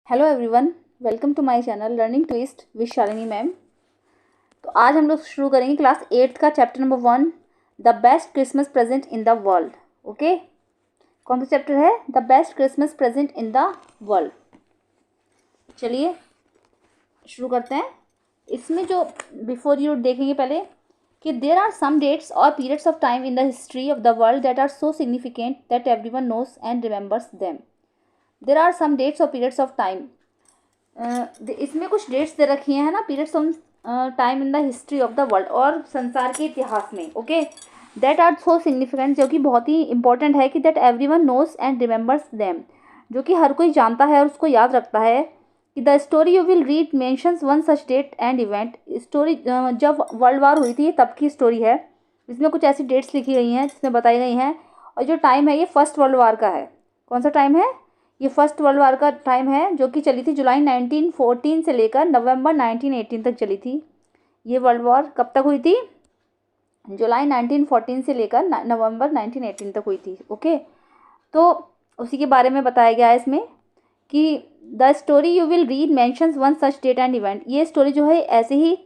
Hello everyone, welcome to my channel learning twist with Shalini ma'am. तो आज हम लोग शुरू करेंगे क्लास 8 का chapter number 1, the best Christmas present in the world. Okay, कौन सा चैप्टर है? The best Christmas present in the world. चलिए शुरू करते हैं। इसमें जो बिफोर यू देखेंगे पहले कि देयर आर सम डेट्स और periods of time in the history of the world that are so significant that everyone knows and remembers them. There are some dates और पीरियड्स ऑफ टाइम, इसमें कुछ dates दे रखी हैं, है ना, periods of time in the history of the world, और संसार के इतिहास में। Okay, that are so significant, जो कि बहुत ही इंपॉर्टेंट है कि that everyone knows and remembers them, जो कि हर कोई जानता है और उसको याद रखता है। कि the story you will read mentions one such date and event. Story जब वर्ल्ड वार हुई थी, ये तब की स्टोरी है। इसमें कुछ ऐसी डेट्स लिखी गई हैं जिसमें बताई गई हैं, और जो टाइम है ये फर्स्ट वर्ल्ड वार का है। कौन सा टाइम है? ये फर्स्ट वर्ल्ड वार का टाइम है, जो कि चली थी जुलाई 1914 से लेकर नवंबर 1918 तक चली थी। ये वर्ल्ड वॉर कब तक हुई थी? जुलाई 1914 से लेकर नवंबर 1918 तक हुई थी। ओके, तो उसी के बारे में बताया गया है इसमें कि the story you will read mentions one such date and event. ये स्टोरी जो है ऐसे ही,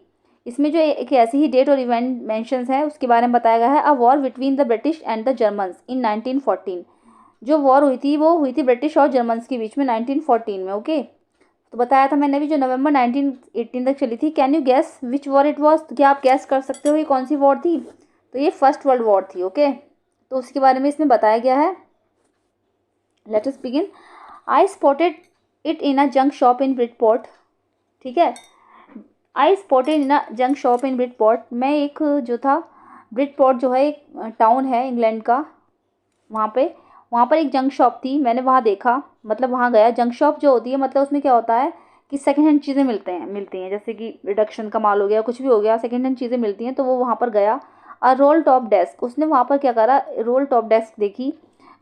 इसमें जो एक ऐसी ही डेट और इवेंट मेंशंस है उसके बारे में बताया गया है। A war between the British and the Germans in 1914। जो वॉर हुई थी वो हुई थी ब्रिटिश और जर्मन्स के बीच में 1914 में। ओके, तो बताया था मैंने भी, जो नवंबर 1918 तक चली थी। Can you gas which war it was? क्या आप गैस कर सकते हो ये कौन सी वॉर थी? तो ये फर्स्ट वर्ल्ड वॉर थी। ओके, तो उसके बारे में इसमें बताया गया है। Let us begin. I spotted it in a junk shop in Bridport. ठीक है, I spotted in a junk shop in Bridport. मैं एक जो था, ब्रिटपोर्ट जो है एक टाउन है इंग्लैंड का, वहाँ पर एक जंक शॉप थी, मैंने वहाँ देखा, मतलब वहाँ गया। जंक शॉप जो होती है, मतलब उसमें क्या होता है कि सेकेंड हैंड चीज़ें मिलती हैं, जैसे कि रिडक्शन का माल हो गया, कुछ भी हो गया, सेकेंड हैंड चीज़ें मिलती हैं। तो वो वहाँ पर गया। और रोल टॉप डेस्क, उसने वहाँ पर क्या करा, रोल टॉप डेस्क देखी।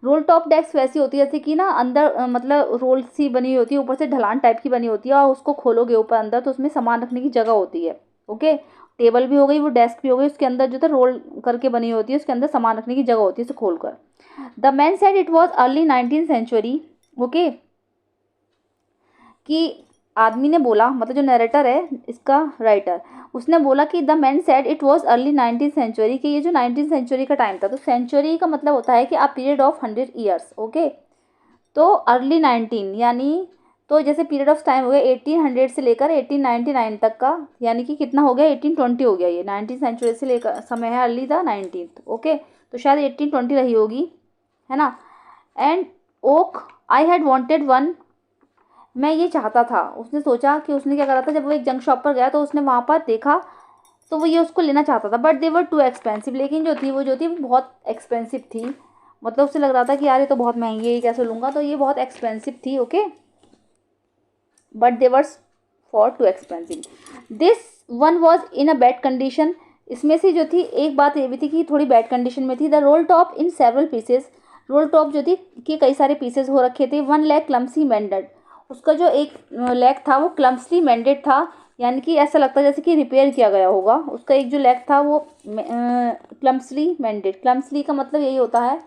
रोल टॉप डेस्क वैसी होती है जैसे कि ना अंदर मतलब रोल सी बनी हुई होती है, ऊपर से ढलान टाइप की बनी होती है, और उसको खोलोगे ऊपर अंदर तो उसमें सामान रखने की जगह होती है। ओके, टेबल भी हो गई, वो डेस्क भी हो गई, उसके अंदर जो था रोल करके बनी होती है, उसके अंदर सामान रखने की जगह होती है, उसे खोल कर। The man said it was early 19th century. Okay, कि आदमी ने बोला, मतलब जो नरेटर है इसका राइटर, उसने बोला कि the man said it was early 19th century, कि ये जो 19th सेंचुरी का टाइम था। तो सेंचुरी का मतलब होता है कि a period of 100 years. Okay, तो अर्ली 19 यानी, तो जैसे पीरियड ऑफ टाइम हो गया 1800 से लेकर 1899 तक का, यानी कि कितना हो गया, 1820 हो गया। ये 19th सेंचुरी से लेकर समय है अर्ली द 19th। ओके, तो शायद 1820 रही होगी, है ना। And oak I had wanted one, मैं ये चाहता था। उसने सोचा कि उसने क्या करा था, जब वो एक जंक शॉप पर गया तो उसने वहाँ पर देखा, तो वो ये उसको लेना चाहता था, but they were too expensive. लेकिन वो बहुत एक्सपेंसिव थी, मतलब उसे लग रहा था कि यार ये तो बहुत महंगी है, ये कैसे लूँगा, तो ये बहुत एक्सपेंसिव थी। Okay, but they were for too expensive. This one was in a bad condition. इसमें से जो थी एक बात ये भी थी कि थोड़ी बैड कंडीशन में थी। The roll top in several pieces, role top जो थी कि कई सारे पीसेस हो रखे थे। वन लेग क्लम्सी मेंडेड, उसका जो एक लेग था वो क्लम्सली मेंडेड था, यानी कि ऐसा लगता है जैसे कि रिपेयर किया गया होगा। उसका एक जो लेग था वो क्लम्सली मेंडेड, क्लम्सली का मतलब यही होता है,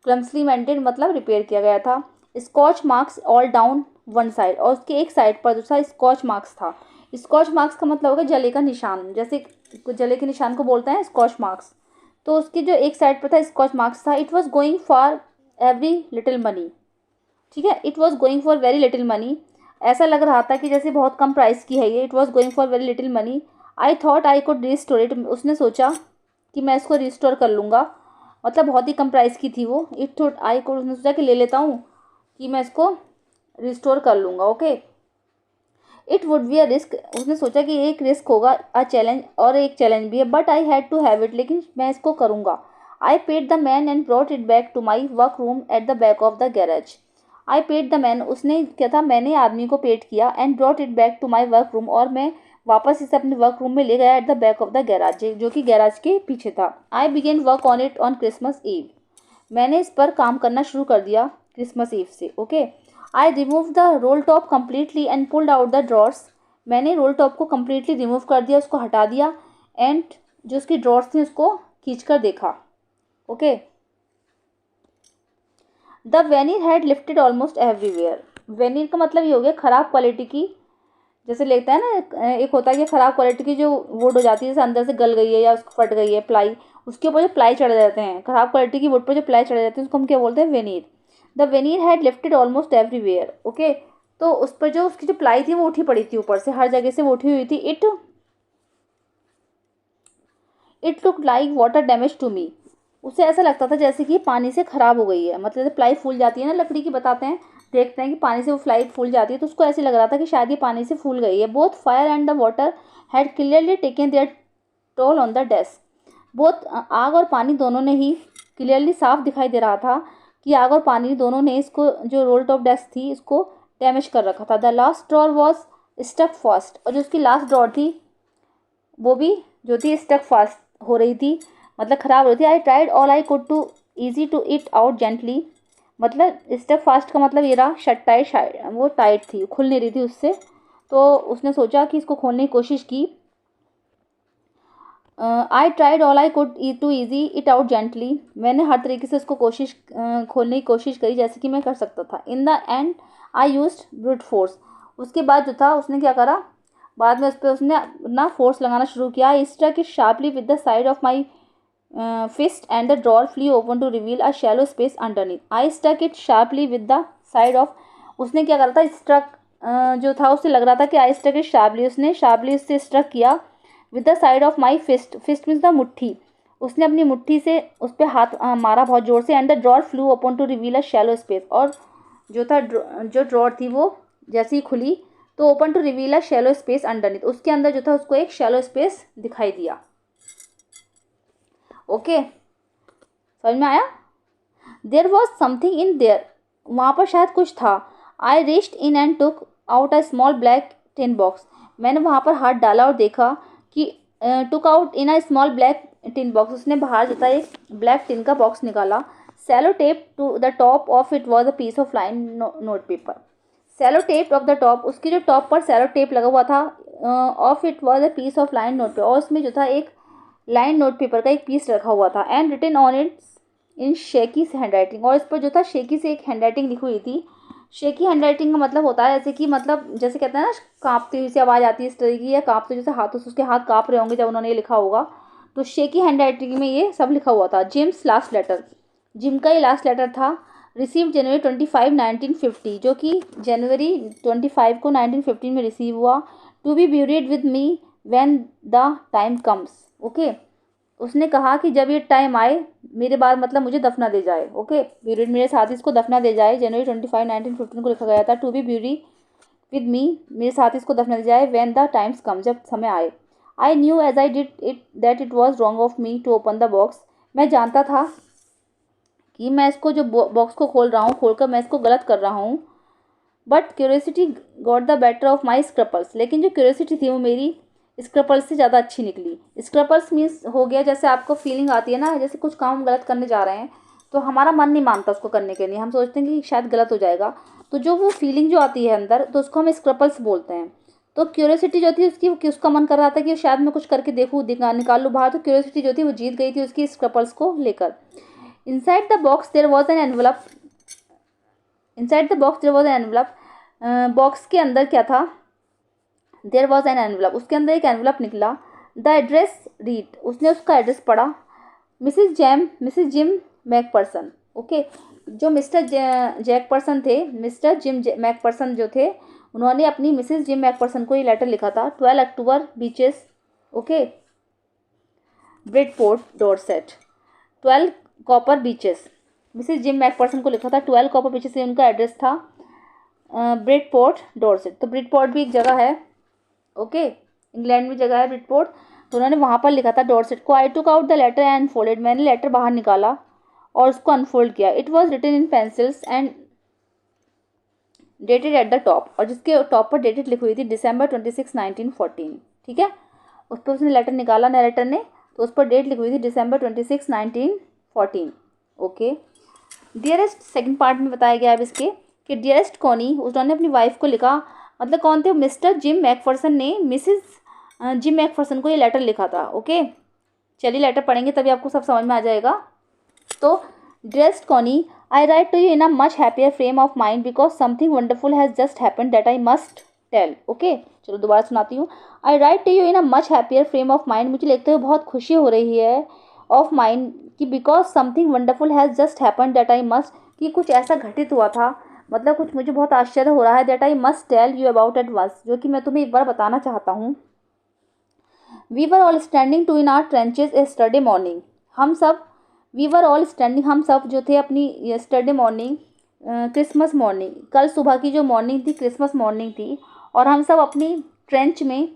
क्लम्सली मेंटेड मतलब रिपेयर किया गया था। Scorch marks all down one side, और उसके एक साइड पर दूसरा स्कॉच मार्क्स था। स्कॉच मार्क्स का मतलब होगा जले का निशान, जैसे जले के निशान को बोलते हैं स्कॉच मार्क्स। तो उसकी जो एक साइड पर था स्कॉच मार्क्स था। It was going for every little money. ठीक है, it was going for very little money, ऐसा लग रहा था कि जैसे बहुत कम प्राइस की है ये। It was going for very little money. I thought I could restore it, उसने सोचा कि मैं इसको रिस्टोर कर लूँगा, मतलब बहुत ही कम प्राइस की थी वो। इट थॉट आई कुड, उसने सोचा कि ले लेता हूँ, कि मैं इसको रिस्टोर कर लूँगा। Okay, it would be a risk, उसने सोचा कि एक रिस्क होगा, अ चैलेंज, और एक चैलेंज भी है, but I had to have it, लेकिन मैं इसको करूँगा। I paid the man and brought it back to my work room at the back of the garage. I paid the man, उसने क्या था, मैंने आदमी को पेड किया, and brought it back to my work room, और मैं वापस इसे अपने वर्क रूम में ले गया, at the back of the garage, जो कि गैराज के पीछे था। I began work on it on Christmas Eve, मैंने इस पर काम करना शुरू कर दिया क्रिसमस ईव से। Okay, I remove the roll top completely and pulled out the drawers, मैंने रोल टॉप को कम्प्लीटली रिमूव कर दिया, उसको हटा दिया, एंड जो उसकी ड्रॉर्स थी उसको खींच कर देखा। Okay, the veneer had lifted almost everywhere, veneer का मतलब ये हो गया ख़राब क्वालिटी की, जैसे लेता है ना, एक होता है कि ख़राब क्वालिटी की जो वुड हो जाती है, जैसे अंदर से गल गई है या उसको फट गई है प्लाई, उसके ऊपर जो प्लाई चढ़ जाते हैं, ख़राब क्वालिटी की वुड पर जो प्लाई चढ़ जाती है उसको हम क्या बोलते हैं, veneer. The veneer had lifted almost everywhere. Okay, तो उस पर जो उसकी जो प्लाई थी वो उठी पड़ी थी, ऊपर से हर जगह से वो उठी हुई थी। It look like water damage to me. उसे ऐसा लगता था जैसे कि पानी से ख़राब हो गई है, मतलब जैसे प्लाई फूल जाती है ना लकड़ी की, बताते हैं, देखते हैं कि पानी से वो प्लाई फूल जाती है, तो उसको ऐसे लग रहा था कि शायद ये पानी से फूल गई है। Both fire and the water had clearly taken their toll on the desk. Both आग और पानी दोनों ने ही क्लियरली साफ दिखाई दे रहा था कि आग और पानी दोनों ने इसको, जो रोल टॉप डेस्क थी, इसको डैमेज कर रखा था। The last drawer was stuck fast. और जो उसकी लास्ट ड्रॉर थी वो भी जो थी स्टक फास्ट हो रही थी, मतलब ख़राब हो रही थी। I tried all I could to ease to it out gently. मतलब स्टक फास्ट का मतलब ये रहा शट टाइट, वो टाइट थी, खुल नहीं रही थी उससे, तो उसने सोचा कि इसको खोलने की कोशिश की। I tried all I could to ease it out gently. मैंने हर तरीके से उसको खोलने की कोशिश करी जैसे कि मैं कर सकता था। In the and I used brute force. उसके बाद जो था उसने क्या करा, बाद में उस पर उसने ना फोर्स लगाना शुरू किया। I struck it sharply with the side of my fist and the drawer flew open to reveal a shallow space underneath. I struck it sharply with the side of, उसने क्या करा था, स्ट्रक जो था उससे लग रहा था कि आई स्ट्रक इट शार्पली, उसने शार्पली उससे स्ट्रक किया with the side of my fist. Fist means the मुट्ठी, उसने अपनी मुट्ठी से उस पर हाथ मारा बहुत ज़ोर से। And the drawer flew open to reveal a shallow space. और जो था जो ड्रॉर थी वो जैसे ही खुली तो open to reveal a shallow space underneath, उसके अंदर जो था उसको एक शैलो स्पेस दिखाई दिया। ओके, समझ में आया? There was something in there, वहाँ पर शायद कुछ था। I reached in and took out a small black tin box. मैंने वहाँ पर हाथ डाला और देखा कि took out in a small black tin box, उसने बाहर जो था एक ब्लैक टिन का बॉक्स निकाला। Sellotape to the top of it was a piece of lined note paper. Sellotape of the top, उसकी जो टॉप पर सेलो टेप लगा हुआ था, of it was a piece of lined note paper, और उसमें जो था एक लाइन नोट पेपर का एक पीस रखा हुआ था। And written on it in shaky handwriting, और इस पर जो था शेकी से एक हैंड राइटिंग लिखी हुई थी। शेकी हैंड राइटिंग का मतलब होता है जैसे कि, मतलब जैसे कहते हैं ना कांपती हुई सी आवाज़ आती है इस तरह की, या कांपते जैसे हाथों से उसके हाथ कांप रहे होंगे जब उन्होंने ये लिखा होगा, तो शेकी हैंड राइटिंग में ये सब लिखा हुआ था। जिम्स लास्ट लेटर, जिम का ये लास्ट लेटर था। रिसीव जनवरी 25 1950, जो कि जनवरी 25 को 1915 में रिसीव हुआ। To be buried with me when the time comes. Okay, उसने कहा कि जब ये टाइम आए मेरे बाद, मतलब मुझे दफना दे जाए। ओके, ब्यूरिड मेरे साथ इसको दफना दे जाए, जनवरी 25 1915 को लिखा गया था। To be buried with me, मेरे साथ इसको दफना दे जाए, व्हेन द टाइम्स कम, जब समय आए। I knew as I did it that it was wrong of me to open the box. मैं जानता था कि मैं इसको जो बॉक्स को खोल रहा हूँ, खोलकर मैं इसको गलत कर रहा हूँ। But curiosity got the better of my scruples, लेकिन जो क्यूरियोसिटी थी वो मेरी स्क्रपल्स से ज़्यादा अच्छी निकली। स्क्रपल्स मीन्स हो गया जैसे आपको फीलिंग आती है ना, जैसे कुछ काम गलत करने जा रहे हैं तो हमारा मन नहीं मानता उसको करने के लिए, हम सोचते हैं कि शायद गलत हो जाएगा, तो जो वो फीलिंग जो आती है अंदर, तो उसको हम स्क्रपल्स बोलते हैं। तो क्यूरियोसिटी जो थी उसकी, कि उसका मन कर रहा था कि शायद मैं कुछ करके देखूँ, निकाल लूँ बाहर, तो क्यूरियोसिटी जो थी वो जीत गई थी उसकी स्क्रपल्स को लेकर। Inside the box there was an envelope, inside the box there was an envelope, box के अंदर क्या था, देयर वॉज एन एनवलप, उसके अंदर एक एनवलप निकला। द एड्रेस रीड, उसने उसका एड्रेस पढ़ा। Mrs Jim Macpherson. ओके, जो मिस्टर जैकपर्सन थे, मिस्टर जिम मैकपर्सन जो थे, उन्होंने अपनी मिसिज जिम मैकपर्सन को ये लेटर लिखा था। 12 October Beeches, okay, Bridport Dorset, 12 Copper Beeches, Mrs Jim Macpherson को लिखा था। 12 कॉपर बीचेस से उनका एड्रेस था, ब्रिडपोर्ट डॉर्सेट। तो ब्रिडपोर्ट भी एक जगह है, ओके, इंग्लैंड में जगह है ब्रिडपोर्ट, तो उन्होंने वहाँ पर लिखा था डॉर्सेट को। I took out the letter and folded, मैंने लेटर बाहर निकाला और उसको अनफोल्ड किया। It was written in pencils and dated at the top, और जिसके टॉप पर डेटेड लिखी हुई थी December 26 1914। ठीक है, उस पर उसने लेटर निकाला नरेटर ने, तो उस पर डेट लिखी हुई थी December 26 1914। Okay, dearest second part में बताया गया है अब इसके कि डियरेस्ट कॉनी, उन्होंने अपनी वाइफ को लिखा, मतलब कौन थे, मिस्टर जिम मैकफर्सन ने मिसिज जिम मैकफर्सन को ये लेटर लिखा था। ओके, चलिए लेटर पढ़ेंगे तभी आपको सब समझ में आ जाएगा। तो dearest Connie, I write to you in a much happier frame of mind because something wonderful has just happen that I must tell. Okay, चलो दोबारा सुनाती हूँ। I write to you in a much happier frame of mind, मुझे लिखते हुए बहुत खुशी हो रही है ऑफ माइंड कि because something wonderful has just happen that I must, कि कुछ ऐसा घटित हुआ था, मतलब कुछ मुझे बहुत आश्चर्य हो रहा है, that I must tell you about at once, जो कि मैं तुम्हें एक बार बताना चाहता हूँ। We were all standing to in our trenches yesterday morning, हम सब, वी वर ऑल स्टैंडिंग, हम सब जो थे अपनी यस्टरडे मॉर्निंग, क्रिसमस मॉर्निंग, कल सुबह की जो मॉर्निंग थी क्रिसमस मॉर्निंग थी, और हम सब अपनी ट्रेंच में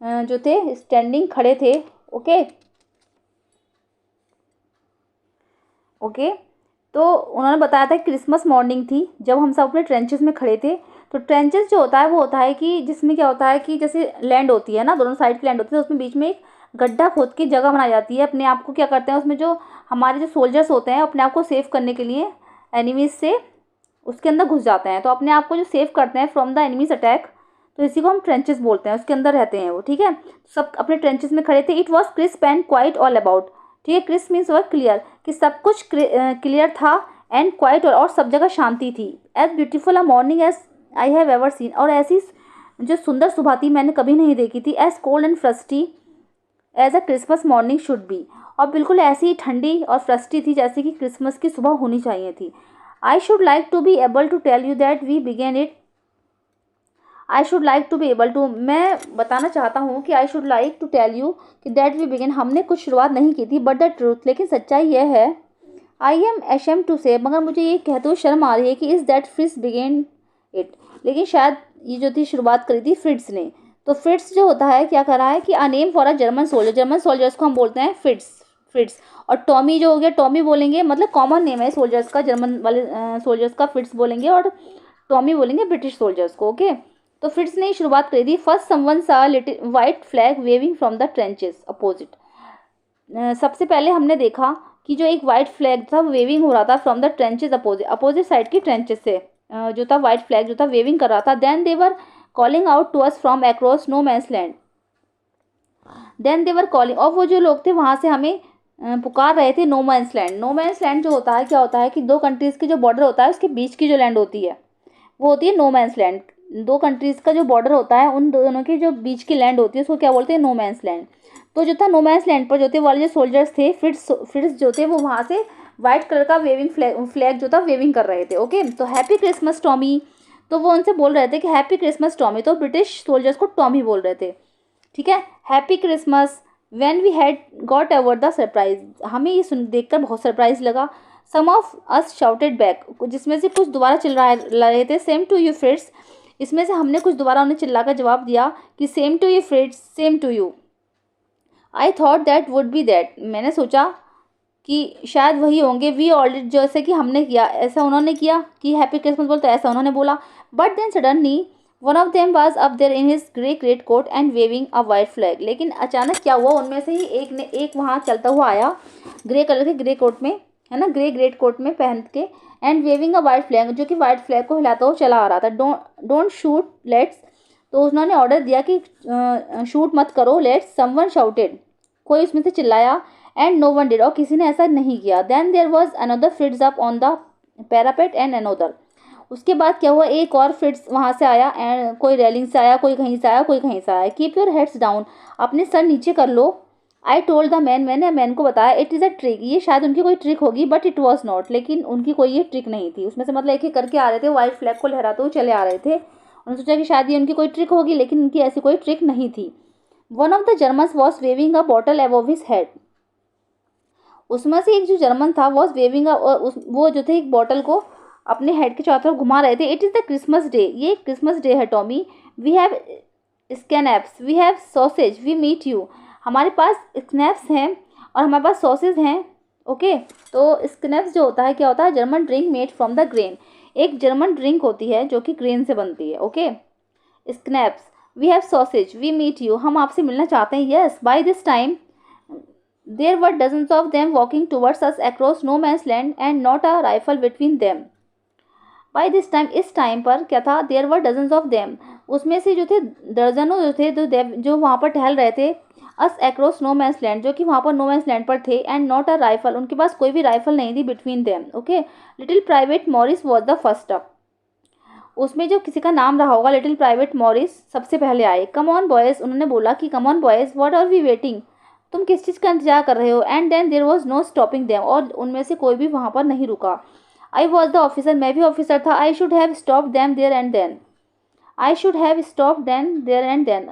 जो थे स्टैंडिंग खड़े थे। ओके ओके, तो उन्होंने बताया था क्रिसमस मॉर्निंग थी जब हम सब अपने ट्रेंचेस में खड़े थे। तो ट्रेंचेस जो होता है वो होता है कि जिसमें क्या होता है कि जैसे लैंड होती है ना, दोनों साइड की लैंड होती है, तो उसमें बीच में एक गड्ढा खोद के जगह बनाई जाती है। अपने आप को क्या करते हैं उसमें, जो हमारे जो सोल्जर्स होते हैं अपने आप को सेव करने के लिए एनिमीज से उसके अंदर घुस जाते हैं, तो अपने आप को जो सेव करते हैं फ्रॉम द एनिमीज अटैक, तो इसी को हम ट्रेंचेस बोलते हैं, उसके अंदर रहते हैं वो। ठीक है, सब अपने ट्रेंचेस में खड़े थे। It was crisp and quite all about, ठीक है, क्रिस्प मीन्स वह क्लियर, कि सब कुछ क्लियर था, एंड क्वाइट और सब जगह शांति थी। As beautiful a morning as I have ever seen, और ऐसी जो सुंदर सुबह थी मैंने कभी नहीं देखी थी। As cold and frosty as a Christmas morning should be, और बिल्कुल ऐसी ही ठंडी और फ्रस्टी थी जैसे कि क्रिसमस की सुबह होनी चाहिए थी। I should like to be able to tell you that we began it, I should like to be able to, मैं बताना चाहता हूँ कि I should like to tell you कि दैट वी बिगेन, हमने कुछ शुरुआत नहीं की थी, बट द ट्रूथ, लेकिन सच्चाई यह है, आई एम एशम टू से, मगर मुझे ये कहते हुए शर्म आ रही है कि is that Fritz began it, लेकिन शायद ये जो थी शुरुआत करी थी फ्रिट्स ने। तो फ्रिट्स जो होता है क्या कर रहा है कि a name for a German soldier, German soldiers को हम बोलते हैं फ्रिट्स, फ्रिट्स। और टॉमी जो हो गया, टॉमी बोलेंगे, मतलब कॉमन नेम है सोल्जर्स का, जर्मन वाले सोल्जर्स का फ्रिट्स बोलेंगे, और टॉमी बोलेंगे ब्रिटिश सोल्जर्स को। ओके, तो फ्रिट्स ने शुरुआत करी थी। First someone saw little white flag waving from the trenches opposite, सबसे पहले हमने देखा कि जो एक वाइट फ्लैग था वेविंग हो रहा था from the trenches opposite, opposite side की ट्रेंचेस से जो था वाइट फ्लैग जो था वेविंग कर रहा था। Then they were calling out to us from across no man's land, then they were calling, और वो जो लोग थे वहाँ से हमें पुकार रहे थे no man's land. No man's land जो होता है क्या होता है कि दो कंट्रीज़ की जो बॉर्डर होता है उसके बीच की जो लैंड होती है वो होती है नो मैंस लैंड। दो कंट्रीज़ का जो बॉर्डर होता है उन दोनों की जो बीच की लैंड होती है उसको क्या बोलते हैं, नो मैंस लैंड। तो जो था नो मैंस लैंड पर जो थे वाले जो सोल्जर्स थे फ्रिट्स जो थे वो वहाँ से वाइट कलर का वेविंग फ्लैग जो था वेविंग कर रहे थे। ओके, तो हैप्पी क्रिसमस टॉमी, तो वो उनसे बोल रहे थे कि हैप्पी क्रिसमस टॉमी, तो ब्रिटिश सोल्जर्स को टॉमी बोल रहे थे। ठीक है, happy Christmas when we had got over the surprise, हमें ये सुन देखकर बहुत सरप्राइज लगा। Some of us shouted back, जिसमें से कुछ दोबारा चिल्ला रहे थे, सेम टू यू फ्रिट्स, इसमें से हमने कुछ दोबारा उन्हें चिल्लाकर जवाब दिया कि same to you Fritz, same to you. I thought that would be that, मैंने सोचा कि शायद वही होंगे। वी ऑलरेडी, जैसे कि हमने किया ऐसा उन्होंने किया कि हैप्पी क्रिसमस बोलते ऐसा उन्होंने बोला। But then suddenly one of them was up there in his grey greatcoat and waving a white flag, लेकिन अचानक क्या हुआ, उनमें से ही एक वहाँ चलता हुआ आया ग्रे कलर के ग्रे कोट में, है ना, ग्रे ग्रेट कोट में पहन के, and waving a white flag, जो कि वाइट फ्लैग को हिलाता हुआ चला आ रहा था। डोंट शूट लेट्स, तो उन्होंने ऑर्डर दिया कि शूट मत करो। लेट्स, समवन शाउटेड, कोई उसमें से चिल्लाया, एंड नो वन डिड, और किसी ने ऐसा नहीं किया। Then there was another Fritz up on the parapet and another, उसके बाद क्या हुआ, एक और फ्रिट्स वहाँ से आया, एंड कोई रेलिंग से आया, कोई कहीं से आया, कोई कहीं से आया। कीप योर हेड्स डाउन, अपने सर नीचे कर लो। आई टोल्ड द मैन, मैंने मैन को बताया, इट इज़ अ ट्रिक, ये शायद उनकी कोई ट्रिक होगी, बट इट वॉज नॉट, लेकिन उनकी कोई ये ट्रिक नहीं थी। उसमें से मतलब एक एक करके आ रहे थे, वाइट फ्लैग को लहराते हुए चले आ रहे थे। उन्होंने सोचा कि शायद ये उनकी कोई ट्रिक होगी, लेकिन उनकी ऐसी कोई ट्रिक नहीं थी। One of the Germans was waving a bottle above his head, उसमें से एक जो जर्मन था वॉज वेविंग वो जो थे एक बॉटल को अपने हेड के चारों तरफ घुमा रहे थे। It is the Christmas Day, ये क्रिसमस डे है Tommy. We have schnapps, we have sausage, we meet you, हमारे पास स्नैप्स हैं और हमारे पास सॉसेज हैं। ओके, तो स्नैप्स जो होता है क्या होता है, German drink made from the grain, एक जर्मन ड्रिंक होती है जो कि ग्रेन से बनती है। Okay, schnapps, we have sausage, we meet you, हम आपसे मिलना चाहते हैं। Yes, by this time there were dozens of them walking towards us across no man's land and not a rifle between them. By this time, इस time पर क्या था, there were dozens of them, उसमें से जो थे दर्जनों जो थे जो वहाँ पर टहल रहे थे अस एक्रॉस नो मैंस लैंड, जो कि वहाँ पर नो मैंस लैंड पर थे, एंड नॉट अ राइफल, उनके पास कोई भी राइफल नहीं थी between them, okay. Little private Morris was the first up, उसमें जो किसी का नाम रहा होगा लिटिल प्राइवेट मॉरिस सबसे पहले आए। कम ऑन बॉयज, उन्होंने बोला कि come on boys what are we waiting, तुम किस चीज़ का इंतजार कर रहे हो। And then there was no stopping them, और उनमें से कोई भी वहाँ पर नहीं रुका। आई वॉज द ऑफिसर, मैं भी ऑफिसर था। I should have stop them there and then, I should have stop them there and then,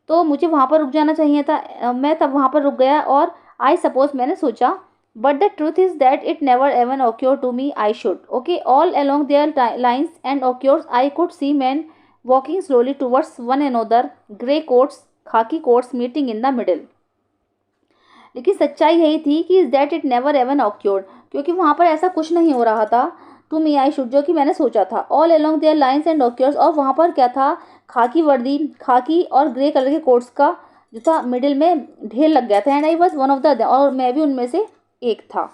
तो मुझे वहाँ पर रुक जाना चाहिए था, मैं तब वहाँ पर रुक गया। और आई सपोज, मैंने सोचा, but the truth is that it never even occurred to me I should, okay. All along their lines and occurs I could see men walking slowly towards one another, grey coats, khaki coats meeting in the middle। लेकिन सच्चाई यही थी कि that it never even occurred, क्योंकि वहाँ पर ऐसा कुछ नहीं हो रहा था टू मी आई शुड, जो कि मैंने सोचा था। All along their lines and occurs, और वहाँ पर क्या था, खाकी वर्दी, खाकी और ग्रे कलर के कोट्स का जो था मिडिल में ढेर लग गया था। And I was one of the, और मैं भी उनमें से एक था।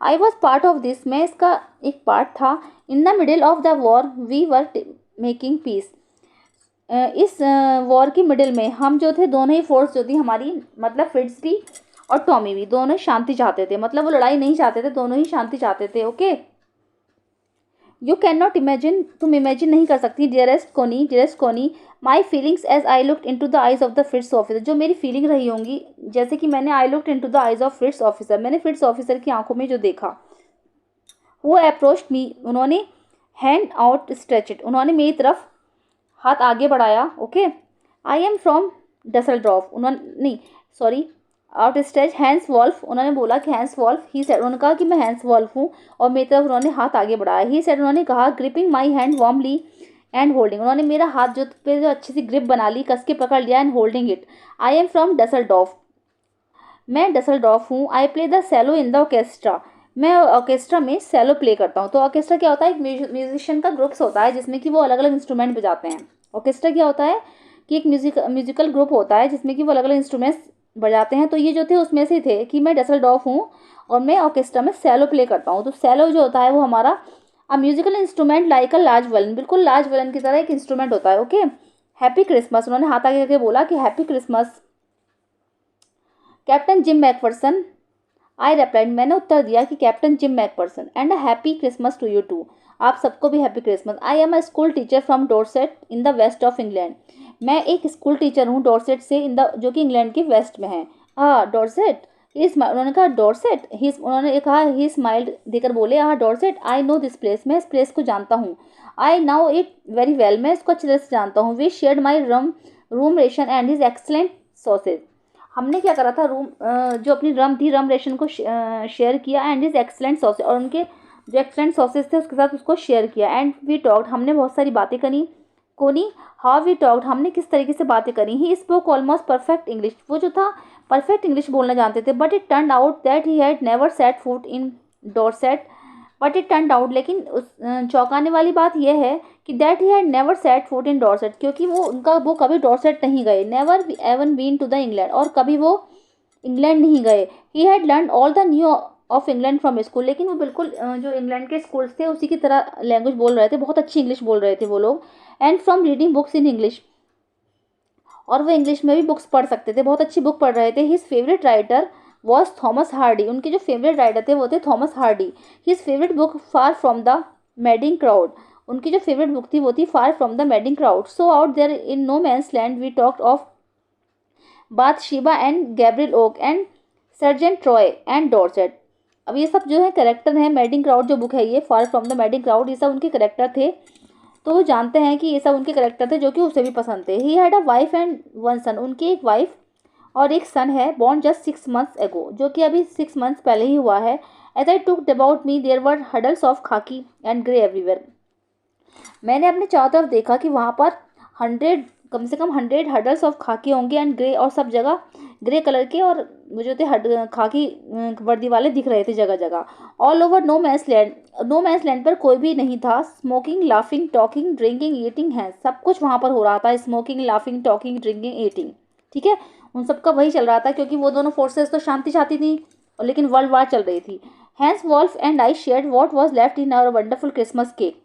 I was part of this, मैं इसका एक पार्ट था। In the middle of the war we were making peace, इस वॉर की मिडिल में हम जो थे, दोनों ही फोर्स जो थी हमारी, मतलब फिट्स भी और टॉमी भी, दोनों शांति चाहते थे, मतलब वो लड़ाई नहीं चाहते थे, दोनों ही शांति चाहते थे, okay. You can not imagine, तुम इमेजिन नहीं कर सकती, dearest Connie, my feelings as I looked into the eyes of the Fritz officer, जो मेरी फीलिंग रही होंगी जैसे कि मैंने I looked into the eyes of Fritz officer, मैंने फिट्स ऑफिसर की आंखों में जो देखा। वो अप्रोच्ड मी, उन्होंने हैंड आउट स्ट्रेचड, उन्होंने मेरी तरफ हाथ आगे बढ़ाया, okay. I am from Dusseldorf, उन्होंने नहीं sorry out stretch Hans Wolf, उन्होंने बोला कि हैंस वॉल्फ, ही सेड, उन्होंने कहा कि मैं हैंस वॉल्फ हूँ, और मेरी तरफ उन्होंने हाथ आगे बढ़ाया। ही सेड, उन्होंने कहा, gripping my hand warmly and holding, उन्होंने मेरा हाथ जो पे जो अच्छी सी ग्रिप बना ली, कस के पकड़ लिया, and holding it. I am from Dusseldorf, मैं डसलडॉफ हूँ। I play the cello in the orchestra, मैं ऑर्केस्ट्रा में सेलो प्ले करता हूँ। तो ऑर्केस्ट्रा क्या होता है, एक म्यूजिशियन का ग्रुप्स होता है जिसमें कि वो अलग अलग इंस्ट्रूमेंट बजाते हैं। ऑर्केस्ट्रा क्या होता है कि एक म्यूजिकल ग्रुप होता है जिसमें कि वो अलग अलग इंस्ट्रूमेंट्स बजाते हैं। तो ये जो थे उसमें से थे कि मैं डसलडॉफ हूँ और मैं ऑर्केस्ट्रा में सेलो प्ले करता हूँ। तो सेलो जो होता है वो हमारा musical instrument like a large violin, बिल्कुल लार्ज वायलिन की तरह एक इंस्ट्रूमेंट होता है, ओके। हैप्पी क्रिसमस, उन्होंने हाथ आगे करके बोला कि happy Christmas. Captain Jim Macpherson, I replied, मैंने उत्तर दिया कि Captain Jim Macpherson, and a happy Christmas to you too, आप सबको भी happy Christmas. I am a school teacher from Dorset in the west of England, मैं एक school teacher हूँ डॉर्सेट से, इन द, जो कि इंग्लैंड के वेस्ट में है। डॉर्सेट, उन्होंने कहा डॉर्सेट, ही, उन्होंने कहा, ही स्माइल्ड देकर बोले, Dorset, I know this place, मैं इस प्लेस को जानता हूँ। I know it very well, मैं इसको अच्छी तरह से जानता हूँ। We shared my rum ration and his excellent sausage, हमने क्या करा था, जो अपनी रम रेशन को शेयर किया, एंड हिज एक्सलेंट सॉसेज, और उनके जो एक्सलेंट सॉसेज थे उसके साथ उसको शेयर किया। एंड वी टॉक्ड, हमने बहुत सारी बातें करी। कोनी, हाउ वी टॉक्ड, हमने किस तरीके से बातें करी। He spoke almost perfect English, वो जो था परफेक्ट इंग्लिश बोलना जानते थे। But it turn out that he had never set foot in Dorset, but it turn out, लेकिन चौंकाने वाली बात यह है कि that he had never set foot in Dorset, क्योंकि वो कभी डॉर्सेट नहीं गए। Never even been to the England, और कभी वो इंग्लैंड नहीं गए। He had learn all the new of England from school, लेकिन वो बिल्कुल जो इंग्लैंड के स्कूल्स थे उसी की तरह लैंग्वेज बोल रहे थे, बहुत अच्छी इंग्लिश बोल रहे थे वो लोग। And from reading books in English, और वो इंग्लिश में भी बुक्स पढ़ सकते थे, बहुत अच्छी बुक पढ़ रहे थे। His favourite writer was Thomas Hardy, उनके जो फेवरेट राइटर थे वो थे Thomas Hardy. His favourite book Far from the Madding Crowd, उनकी जो फेवरेट बुक थी वो थी Far from the Madding Crowd. So out there in no man's land we talked of Bathsheba and Gabriel Oak and Sergeant Troy and Dorset. अब ये सब जो है कैरेक्टर हैं, मैडिंग क्राउड जो बुक है, ये फार फ्रॉम द मैडिंग क्राउड, ये सब उनके कैरेक्टर थे। तो वो जानते हैं कि ये सब उनके कैरेक्टर थे जो कि उसे भी पसंद थे। He had a wife and one son, उनकी एक वाइफ और एक सन है, बॉर्न जस्ट 6 months एगो, जो कि अभी 6 months पहले ही हुआ है। As I took about me there were huddles of khaki and grey everywhere, मैंने अपने चारों तरफ देखा कि वहाँ पर 100, कम से कम 100 हडल्स ऑफ खाकी होंगे एंड ग्रे, और सब जगह ग्रे कलर के, और वो जो थे खाकी वर्दी वाले दिख रहे थे जगह जगह। All over no man's land, no man's land पर कोई भी नहीं था। Smoking, laughing, talking, drinking, eating है, सब कुछ वहाँ पर हो रहा था। Smoking, laughing, talking, drinking, eating, ठीक है, उन सबका वही चल रहा था, क्योंकि वो दोनों फोर्सेस तो शांति चाहती थी, और लेकिन वर्ल्ड वार चल रही थी। Hans Wolf and I shared what was left in our wonderful Christmas cake,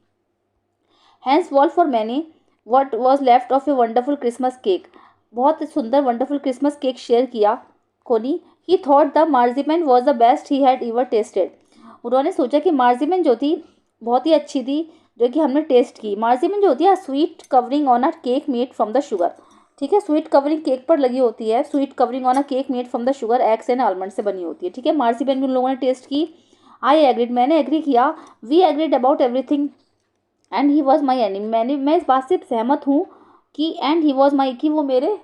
Hans Wolf और मैंने, what was left of a wonderful Christmas cake, बहुत सुंदर वंडरफुल क्रिसमस केक शेयर किया Connie. He thought the marzipan was the best he had ever tasted. उन्होंने सोचा कि मार्जिपन जो थी बहुत ही अच्छी थी जो कि हमने टेस्ट की। मार्जिपन जो होती है sweet covering on a cake made from the sugar. ठीक है, स्वीट कवरिंग केक पर लगी होती है। Sweet covering on a cake made from the sugar, eggs and almond से बनी होती है। ठीक है, मार्जिपन भी उन लोगों ने टेस्ट की। आई एग्रीड, मैंने एग्री किया। We agreed about everything and he was my enemy, मैं इस बात से सहमत हूँ कि एंड ही वॉज माई, कि वो मेरे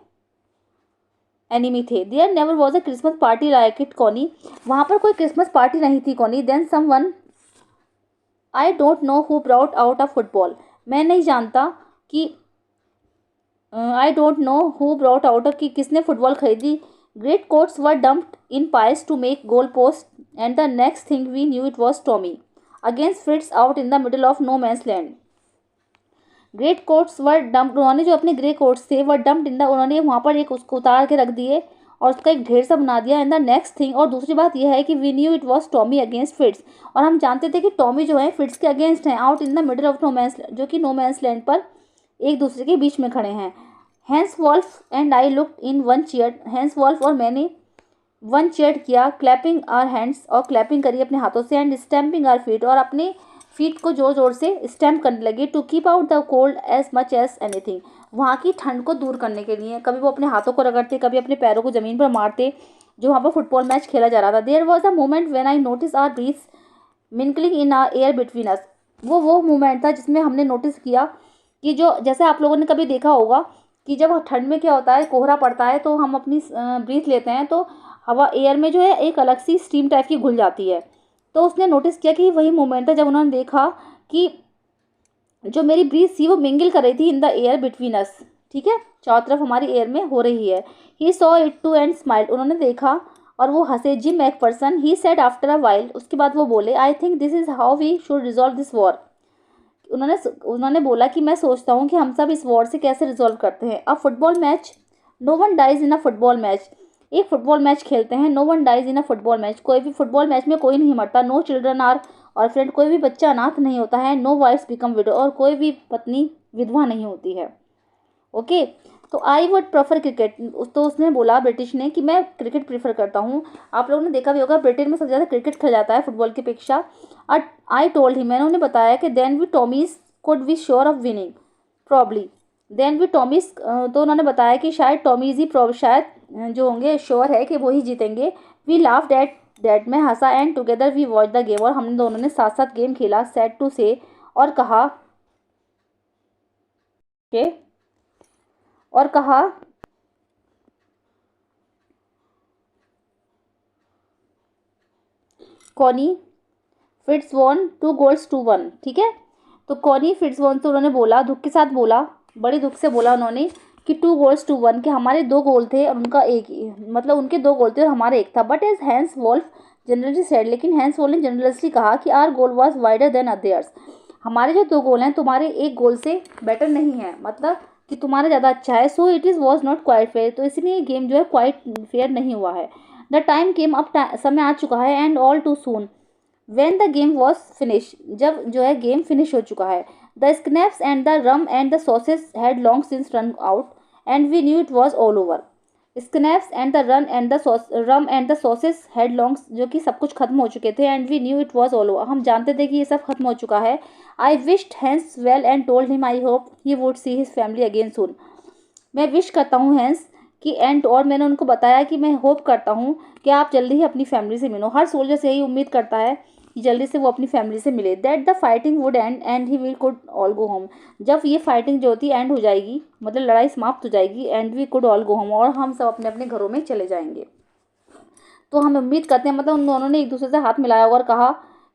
एनिमी थे। There never was a Christmas party like it Connie, वहाँ पर कोई क्रिसमस पार्टी नहीं थी Connie. Then someone I don't know who brought out a football, मैं नहीं जानता कि I don't know who brought out कि किसने फुटबॉल खरीदी। Great coats were dumped in piles to make goal post and the next thing we knew it was Tommy against Fritz out in the middle of no man's land. Great coats were dumped, उन्होंने जो अपने grey quotes थे वर dumped in the, उन्होंने वहाँ पर एक उसको उतार के रख दिए और उसका एक ढेर सा बना दिया। एंड द नेक्स्ट थिंग, और दूसरी बात यह है कि we knew it was Tommy against Fritz, और हम जानते थे कि टॉमी जो है फिट्स के अगेंस्ट हैं। Out in the middle of no man's, जो कि नो मैंस लैंड पर एक दूसरे के बीच में खड़े हैं। Hans Wolf and I looked in one cheer, Hans Wolf और मैंने वन चीयर किया, क्लैपिंग आर हैंड्स, और क्लैपिंग करी अपने हाथों से, एंड स्टैम्पिंग आर फीट, और अपने फीट को जोर जोर से स्टैम्प करने लगे। To keep out the cold as much as anything, वहाँ की ठंड को दूर करने के लिए। कभी वो अपने हाथों को रगड़ते, कभी अपने पैरों को ज़मीन पर मारते जो वहाँ पर फुटबॉल मैच खेला जा रहा था। There was a moment when I notice our breaths mingling in our air between us, वो मोमेंट था जिसमें हमने नोटिस किया कि जो, जैसे आप लोगों ने कभी देखा होगा कि जब ठंड में क्या होता है, कोहरा पड़ता है तो हम अपनी ब्रीथ लेते हैं तो हवा एयर में जो है एक अलग सी स्टीम टाइप की घुल जाती है। तो उसने नोटिस किया कि वही मोमेंट था जब उन्होंने देखा कि जो मेरी ब्रीथ थी वो मिंगल कर रही थी इन द एयर बिटवीन अस। ठीक है, चारों तरफ हमारी एयर में हो रही है। He saw it too and smiled, उन्होंने देखा और वो हंसे। Jim McPherson, he said after a while, उसके बाद वो बोले, I think this is how we should resolve this war. उन्होंने बोला कि मैं सोचता हूँ कि हम सब इस वॉर से कैसे रिजॉल्व करते हैं। A football match, no one dies in a football match, एक फुटबॉल मैच खेलते हैं। No one dies in a football match, कोई भी फुटबॉल मैच में कोई नहीं मरता। नो चिल्ड्रन आर ऑर्फेंड, कोई भी बच्चा अनाथ नहीं होता है। नो वाइफ्स बिकम विडो, और कोई भी पत्नी विधवा नहीं होती है। ओके, तो आई वुड प्रेफर क्रिकेट, तो उसने बोला ब्रिटिश ने कि मैं क्रिकेट प्रीफर करता हूँ। आप लोगों ने देखा भी होगा ब्रिटेन में सबसे ज़्यादा क्रिकेट खेला जाता है फुटबॉल की अपेक्षा। आई टोल्ड ही, मैंने उन्हें बताया कि then we Tommies could be sure of winning probably, then we Tommies, तो उन्होंने बताया कि शायद टॉमीज ही शायद जो होंगे श्योर है कि वो ही जीतेंगे। वी लाफ डैट, मैं हंसा। And together we watch the game, और हमने दोनों ने साथ साथ गेम खेला। सैड टू से, और कहा के और कहा कॉनी फिट्स वॉन 2-1। ठीक है, तो कॉनी फिट्स वॉन, तो उन्होंने बोला, दुख के साथ बोला, बड़े दुख से बोला उन्होंने कि 2-1 के हमारे 2 गोल थे और उनका एक ही, मतलब उनके 2 गोल थे और हमारे एक था। But as Hans Wolf generally said, लेकिन हैंस वॉल्फ ने जनरली कहा कि our goal was wider than others, हमारे जो 2 गोल हैं तुम्हारे एक गोल से बेटर नहीं है, मतलब कि तुम्हारा ज़्यादा अच्छा है। So it is was not quite fair, तो इसलिए गेम जो है क्वाइट फेयर नहीं हुआ है। द टाइम केम, अब समय आ चुका है। And all too soon, when the game was finish, जब जो है गेम फिनिश हो चुका है। The schnapps and the rum and the sausages had long since run out and we knew it was all over. Schnapps and the rum and the sausages had long, जो कि सब कुछ खत्म हो चुके थे। And we knew it was all over, हम जानते थे कि ये सब खत्म हो चुका है। I wished Hans well and told him I hope he would see his family again soon, मैं विश करता हूँ हैंस कि एंड, और मैंने उनको बताया कि मैं होप करता हूँ कि आप जल्दी ही अपनी फैमिली से मिलो। हर सोल्जर से यही उम्मीद करता है कि जल्दी से वो अपनी फैमिली से मिले। That the fighting would and and he will could all go home, जब ये फाइटिंग जो होती है एंड हो जाएगी, मतलब लड़ाई समाप्त हो जाएगी। And we could all go home, और हम सब अपने अपने घरों में चले जाएंगे। तो हम उम्मीद करते हैं, मतलब उन दोनों ने एक दूसरे से हाथ मिलाया और कहा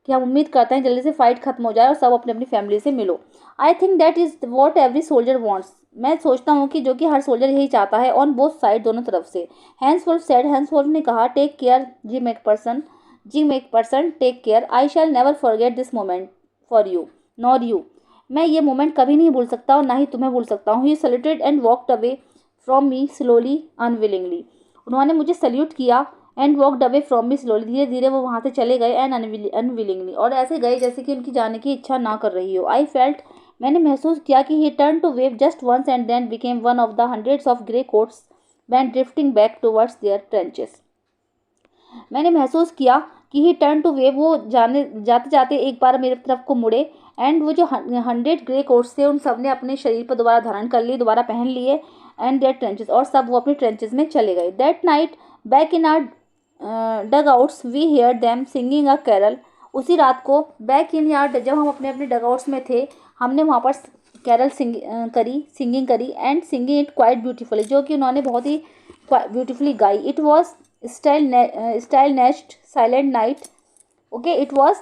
कि हम उम्मीद करते हैं जल्दी से फाइट खत्म हो जाए और सब अपनी अपनी फैमिली से मिलो। I think that is what every soldier wants, मैं सोचता हूँ कि जो कि हर सोल्जर यही चाहता है। ऑन बोथ साइड, दोनों तरफ से। Hans Wolf said, Hans Wolf ने कहा, take care Jim McPherson take care, I shall never forget this moment for you nor you, मैं ये मोमेंट कभी नहीं भूल सकता और ना ही तुम्हें भूल सकता हूँ। He saluted and walked away from me slowly unwillingly, उन्होंने मुझे सल्यूट किया। And walked away from me slowly, धीरे धीरे वो वहाँ से चले गए। एंड अनविलिंगली, और ऐसे गए जैसे कि उनकी जाने की इच्छा ना कर रही हो। आई फेल्ट मैंने महसूस किया कि he turned to wave just once and then became one of the hundreds of grey coats van drifting back towards their trenches. मैंने महसूस किया कि ही टर्न टू वेव, वो जाते जाते एक बार मेरे तरफ को मुड़े, एंड वो जो 100 ग्रे कोट्स थे उन सब ने अपने शरीर पर दोबारा धारण कर लिए, दोबारा पहन लिए, एंड देयर ट्रेंचेस, और सब वो अपने ट्रेंचेस में चले गए। That night back in our dugouts we hear them singing a carol. उसी रात को बैक इन यार्ड, जब हम अपने अपने डग आउट्स में थे, हमने वहाँ पर कैरल सिंगिंग करी, and singing it quite beautifully, जो कि उन्होंने बहुत ही ब्यूटीफुली गाई। It was Stille Nacht silent night. Okay, it was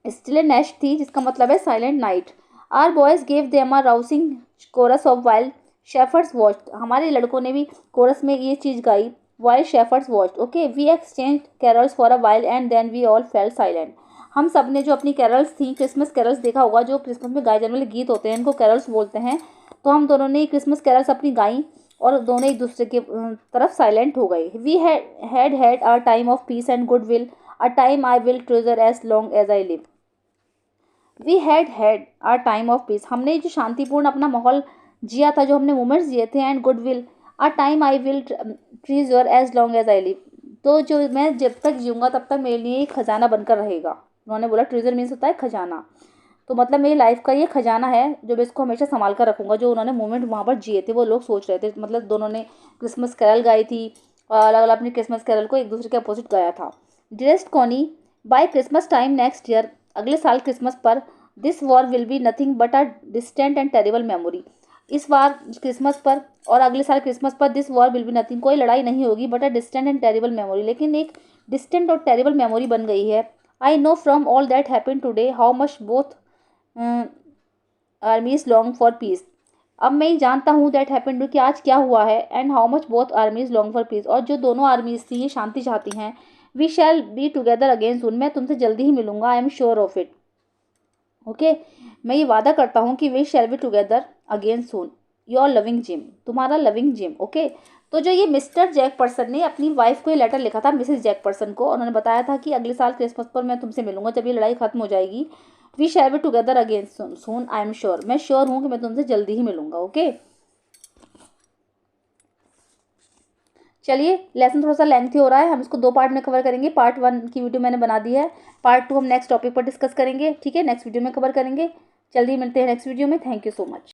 Stille Nacht थी, जिसका मतलब है silent night. Our boys gave them a rousing chorus of while shepherds watched. हमारे लड़कों ने भी कोरस में ये चीज़ गाई, while shepherds watched. Okay, we exchange carols for a while and then we all fail silent. हम सब ने जो अपनी कैरल्स थी, क्रिसमस कैरल्स देखा होगा, जो क्रिसमस में गाए जाने वाले गीत होते हैं, इनको कैरल्स बोलते हैं। तो हम दोनों ने क्रिसमस कैरल्स अपनी गाई और दोनों एक दूसरे के तरफ साइलेंट हो गए। We had our time of peace and good will, a time I will treasure as long as I live. We had our time of peace, हमने जो शांतिपूर्ण अपना माहौल जिया था, जो हमने मोमेंट्स जिए थे, and good will, a time I will treasure as long as I live, तो जो मैं जब तक जीऊँगा तब तक मेरे लिए एक खजाना बनकर रहेगा। उन्होंने बोला ट्रेजर मीन्स होता है खजाना, तो मतलब मेरी लाइफ का ये खजाना है जो मैं इसको हमेशा संभाल कर रखूँगा। जो उन्होंने मोमेंट वहाँ पर जिए थे वो लोग सोच रहे थे, मतलब दोनों ने क्रिसमस कैरल गाई थी और अलग अलग अपनी क्रिसमस कैरल को एक दूसरे के अपोजिट गाया था। Dearest Connie, by Christmas time next year, अगले साल क्रिसमस पर, this war will be nothing but a distant and terrible memory. इस बार क्रिसमस पर और अगले साल क्रिसमस पर this war will be nothing, कोई लड़ाई नहीं होगी, but a distant and terrible memory, लेकिन एक डिस्टेंट और टेरिबल मेमोरी बन गई है। I know from all that happen today how much both armies long for piece. अब मैं ही जानता हूँ दैट हैपन टू, कि आज क्या हुआ है, and how much both armies long for peace, और जो दोनों आर्मीज थी ये शांति चाहती हैं। We shall be together again soon, मैं तुमसे जल्दी ही मिलूंगा, I am sure of it. Okay, मैं ये वादा करता हूँ कि we shall be together again soon, your loving Jim, तुम्हारा लविंग जिम। ओके, तो जो ये मिस्टर जैकपर्सन ने अपनी वाइफ को ये लेटर लिखा था, मिसेस जैकपर्सन को, उन्होंने बताया था कि अगले साल क्रिसमस पर मैं तुमसे मिलूंगा जब ये लड़ाई खत्म हो जाएगी। We shall be together again soon, I am sure, मैं श्योर हूँ कि मैं तुमसे जल्दी ही मिलूंगा। ओके, चलिए, लेसन थोड़ा सा लेंथी हो रहा है, हम इसको 2 पार्ट में कवर करेंगे। पार्ट 1 की वीडियो मैंने बना दी है, पार्ट 2 हम नेक्स्ट टॉपिक पर डिस्कस करेंगे। ठीक है, नेक्स्ट वीडियो में कवर करेंगे। जल्दी मिलते हैं नेक्स्ट वीडियो में। Thank you so much.